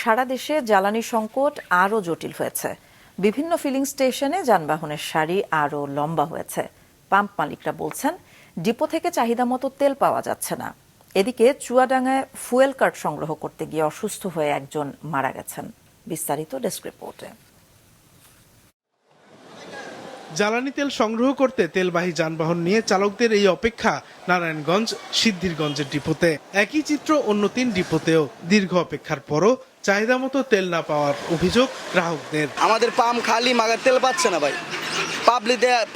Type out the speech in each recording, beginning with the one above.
সারা দেশে জ্বালানি সংকট আরও জটিল হয়েছে। বিভিন্ন ফিলিং স্টেশনে যানবাহনের সারি আরও লম্বা হয়েছে। পাম্প মালিকরা বলছেন, ডিপো থেকে চাহিদা মতো তেল পাওয়া যাচ্ছে না। এদিকে চুয়াডাঙ্গায় ফুয়েল কার্ড সংগ্রহ করতে গিয়ে অসুস্থ হয়ে একজন মারা গেছেন। বিস্তারিত ডেস্ক রিপোর্টে। জ্বালানি তেল সংগ্রহ করতে তেলবাহী যানবাহন নিয়ে চালকদের এই অপেক্ষা নারায়ণগঞ্জ সিদ্ধিরগঞ্জের ডিপোতে। একই চিত্র অন্য 3 ডিপোতেও। দীর্ঘ অপেক্ষার পরও চাহিদা মতো তেল না পাওয়ার অভিযোগ গ্রাহকদের। আমাদের পাম্প খালি, মাগার তেল পাচ্ছে না ভাই।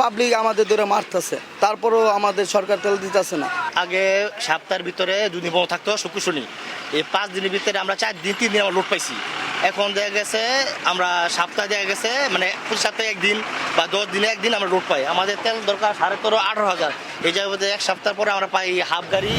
পাবলিক আমাদের ধরে মারতেছে, তারপরও আমাদের সরকার তেল দিতেছে না। আগে সপ্তাহের ভিতরে 2 দিন বন্ধ থাকতো, শুক্র শনি। এই 5 দিনের ভিতরে আমরা 4 দিন 3 দিন আমরা লোড পাইছি। এখন দেখা গেছে আমরা সপ্তাহে দেখা গেছে মানে প্রতি সপ্তাহে 1 দিন বা 10 দিনে 1 দিন আমরা লোড পাই। আমাদের তেল দরকার 18,500। এই জায়গায় 1 সপ্তাহ পরে আমরা পাই হাফ গাড়ি।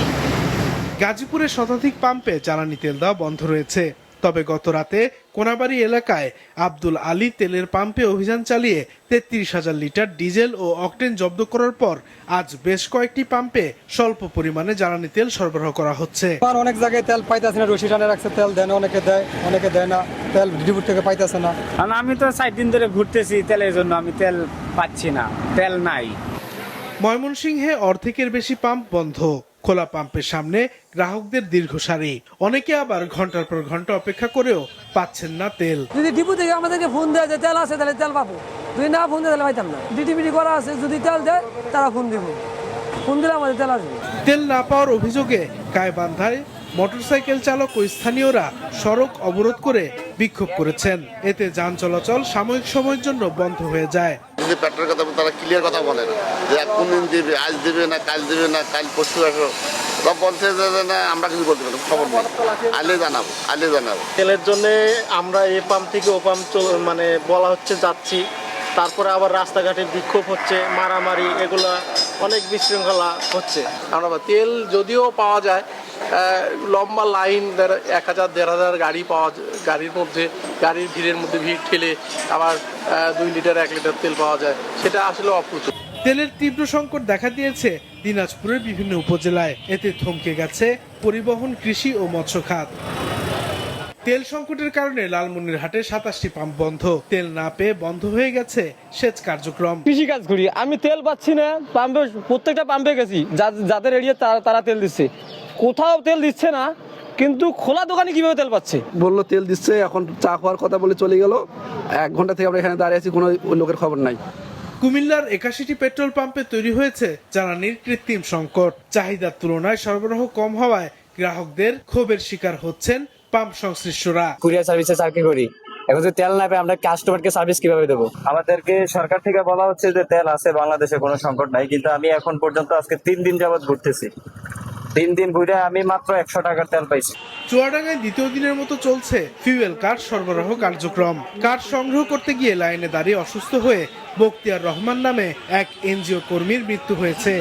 গাজীপুরের শতাধিক পাম্পে জ্বালানি তেল দেওয়া বন্ধ রয়েছে। তবে গত রাতে কোনাবাড়ি এলাকায় আব্দুল আলী তেলের পাম্পে অভিযান চালিয়ে 33,000 লিটার ডিজেল ও অকটেন জব্দ করার পর আজ বেশ কয়েকটি পাম্পে স্বল্প পরিমাণে জ্বালানি তেল সরবরাহ করা হচ্ছে। অনেক জায়গায় তেল পাইতেছে না, রশি টানে রাখছে, তেল দেয় না, অনেকে দেয় না, তেল ডিপো থেকে পাইতেছে না। আমি তো 60 দিন ধরে ঘুরতেছি তেলের জন্য, আমি তেল পাচ্ছি না, তেল নাই। ময়মনসিংহে অর্ধেকের বেশি পাম্প বন্ধ। খোলা পাম্পের সামনে গ্রাহকদের দীর্ঘ সারি। অনেকে আবার ঘন্টার পর ঘন্টা অপেক্ষা করেও পাচ্ছেন না তেল। যদি ডিপো থেকে আমাদেরকে ফোন দেয় যে তেল আছে তাহলে তেল পাবো, যদি না ফোন দেয় তাহলে পাইতাম না। ডিটিপিটি করা আছে, যদি তেল দেয় তারা ফোন দিব, ফোন দিলে আমাদের তেল আসবে। তেল না পাওয়ার অভিযোগে গাইবান্ধায় মোটরসাইকেল চালক ও স্থানীয়রা সড়ক অবরোধ করে বিক্ষোভ করেছেন। এতে যান চলাচল সাময়িক সময়ের জন্য বন্ধ হয়ে যায়। যদি পেট্রোল কথা তারা ক্লিয়ার কথা বলে না, যে কোন দিন দেবে, আজ দেবে না, কাল দেবে না, কাল পরশু আসো, বা বলছে না আমরা কিছু বলতে পারবো, খবর নেই, আলে জানাবো। তেলের জন্য আমরা এই পাম্প থেকে ও পাম্প মানে বলা হচ্ছে যাচ্ছি, তারপরে আবার রাস্তাঘাটে বিক্ষোভ হচ্ছে, মারামারি, এগুলা অনেক বিশৃঙ্খলা হচ্ছে। আমরা তেল যদিও পাওয়া যায়, লম্বা লাইন 1000-1500 গাড়ি গাড়ির ভিড়ের মধ্যে ভিড় ঠেলে আবার 2 লিটার 1 লিটার তেল পাওয়া যায়, সেটা আসলে অপ্রতুল। তেলের তীব্র সংকট দেখা দিয়েছে দিনাজপুরের বিভিন্ন উপজেলায়। এতে থমকে গেছে পরিবহন, কৃষি ও মৎস্য খাত। তেল সংকটের কারণে লালমনিরহাটে 27টি পাম্প বন্ধ। তেল না পেয়ে বন্ধ হয়ে গেছে সেচ কার্যক্রম। কৃষি কাজ করি, আমি তেল পাচ্ছি না। পাম্পে প্রত্যেকটা পাম্পে গেছি, যাদের এরিয়া তারা তেল দিচ্ছে, কোথাও তেল দিচ্ছে না। কিন্তু খোলা দোকানে কিভাবে তেল পাচ্ছে? বললো তেল দিচ্ছে, এখন চা খাওয়ার কথা বলে চলে গেল। 1 ঘন্টা থেকে আমরা এখানে দাঁড়িয়ে আছি, কোনো লোকের খবর নাই। কুমিল্লার 81টি পেট্রোল পাম্পে তৈরি হয়েছে জ্বালানির কৃত্রিম সংকট। চাহিদার তুলনায় সরবরাহ কম হওয়ায় গ্রাহকদের ক্ষোভের শিকার হচ্ছেন পাম্প সংশ্লিষ্টরা। কুরিয়ার সার্ভিসে চাকরি করি, এখন যদি তেল না পাই আমরা কাস্টমারকে সার্ভিস কিভাবে দেবো? আমাদেরকে সরকার থেকে বলা হচ্ছে যে তেল আছে, বাংলাদেশে কোনো সংকট নাই, কিন্তু আমি এখন পর্যন্ত আজকে 3 দিন যাবত ঘুরতেছি। 3 দিন ঘুরে আমি মাত্র 100 টাকার তেল পাইছি। চুয়াডাঙ্গায় দ্বিতীয় দিনের মতো চলছে ফুয়েল কার্ড সরবরাহ কার্যক্রম। কার্ড সংগ্রহ করতে গিয়ে লাইনে দাঁড়িয়ে অসুস্থ হয়ে বখতিয়ার রহমান নামে এক এনজিও কর্মীর মৃত্যু হয়েছে।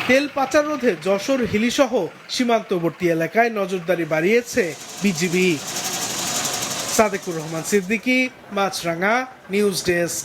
তেল পাচার রোধে যশোর হিলিসহ সীমান্তবর্তী এলাকায় নজরদারি বাড়িয়েছে বিজিবি। সাদেকুর রহমান সিদ্দিকী, মাছরাঙা, নিউজ ডেস্ক।